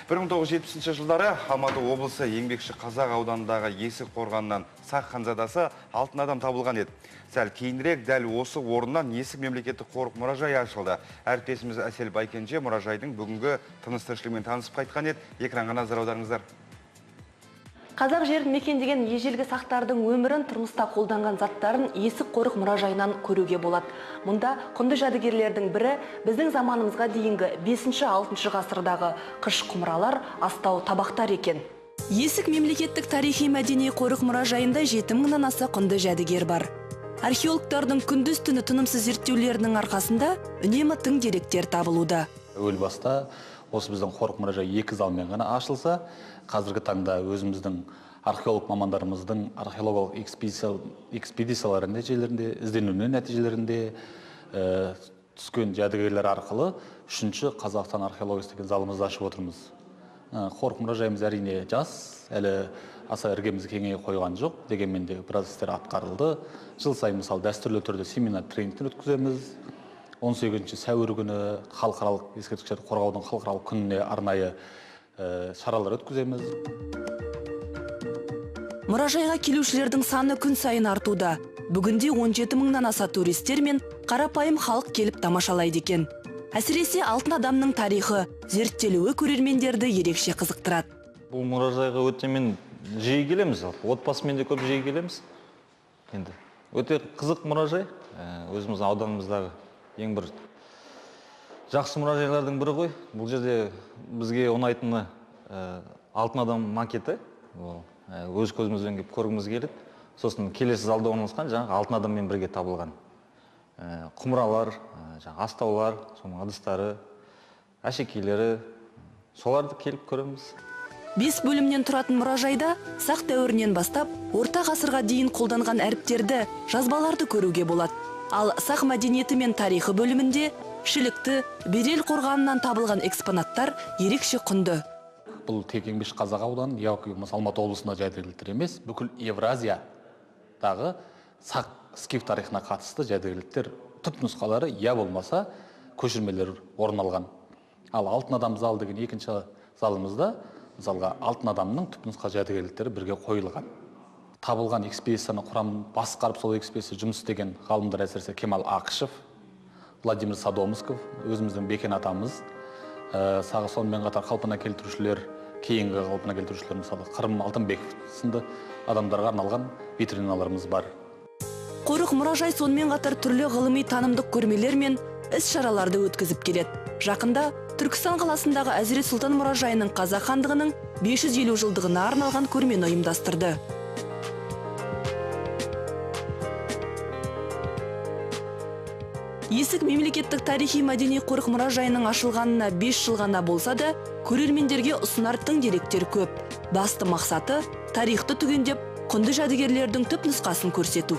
1970 жылдары Алматы облысы Еңбекші Қазақ ауданындағы Есік қорғанынан Сақ ханзадасы алтын адам табылған еді. Сәл кейінірек дәл осы орыннан Есік мемлекеттік қорық мұражайы ашылды. Әріптесіміз Әсел Байкенже мұражайдың бүгінгі тыныс-тіршілігімен танысып қайтқан еді. Экранға назар аударыңыздар. Қазақ жерін мекендеген ежелгі сақтардың өмірін, тұрмыста қолданған заттарын Есік қорық мұражайынан көруге болады. Мұнда құнды жәдігерлердің бірі біздің заманымызға дейінгі 5-6 ғасырдағы қыш құмыралар, астау табақтар екен. Есік мемлекеттік тарихи мәдени қорық мұражайында 7000-нан аса құнды жәдігер бар. Археологтардың күндіз-түні тынымсыз зерттеулерінің арқасында үнемі тың деректер табылуда. Өл баста осы біздің қорық мұражай 2 залмен ғана ашылса, қазіргі таңда өзіміздің археолог мамандарымыздың археологиялық экспедициялар нәтижелерінде, ізденулер нәтижелерінде түскен жәдігерлер арқылы 3-ші Қазақстан археологиясы деген залымызды ашып отырмыз. Қорық мұражайымыз әрине жас, әлі аса іргемізді кеңейе қойған жоқ, дегенмен де біраз істер атқарылды. Жыл сайын мысалы дәстүрлі түрде семинар тренингтер өткіземіз. 18 сәуір күні халықаралық ескерткіштерді қорғаудың халықаралық күніне арнайы шаралар өткіземіз. Мұражайға келушілердің саны күн сайын артуда. Бүгінде 17 000-нан аса туристер мен қарапайым халық келіп тамашалайды екен. Әсіресе алтын адамның тарихы, зерттелуі көрермендерді ерекше қызықтырады. Бұл мұражайға өте мен жиі келеміз, отбасымен де көп жиі келеміз. Енді өте қызық мұражай, өзіміздің ауданымыздағы ең бір жақсы мұражайлардың бірі ғой. Бұл жерде бізге ұнайтыны алтын адам макеті. Өз көзімізбен келіп көргіміз келеді. Сосын келесі залда орналасқан жаңағы алтын адаммен бірге табылған құмыралар, астаулар, соның ыдыстары, әшекейлері, соларды келіп көреміз. 5 бөлімнен тұратын мұражайда сақ дәуірінен бастап орта ғасырға дейін қолданған әріптерді, жазбаларды көруге болады. Ал сақ мәдениеті мен тарихы бөлімінде шілікті, Берел қорғанынан табылған экспонаттар ерекше құнды. Бұл тек Еңбекші Қазақ ауданы, яки Алматы облысында жәдігерліктер емес, бүкіл Евразиядағы сақ скиф тарихына қатысты жәдігерліктер түпнұсқалары я болмаса көшірмелер орын алған. Ал алтын адам зал деген екінші залымызда мысалға алтын адамның түпнұсқа жәдігерліктері бірге қойылған. Табылған экспедицияны құрамын басқарып сол экспедиция жұмыс істеген ғалымдар әсіресе Кемал Ақышев, Владимир Садомсков, өзіміздің Бекен атамыз, сағы сонымен қатар қалпына келтірушілер, кейінгі қалпына келтірушілер мысалы Қырым Алтынбеков сынды адамдарға арналған витриналарымыз бар. Қорық мұражай сонымен қатар түрлі ғылыми танымдық көрмелер мен іс-шараларды өткізіп келеді. Жақында Түркістан қаласындағы Әзірет Сұлтан мұражайының Қазақ хандығының 550 жылдығына арналған көрмені ұйымдастырды. Есік мемлекеттік тарихи мәдени қорық мұражайының ашылғанына 5 жыл ғана болса да, көрермендерге ұсынар тың деректер көп. Басты мақсаты тарихты түгендеп, құнды жәдігерлердің түпнұсқасын көрсету.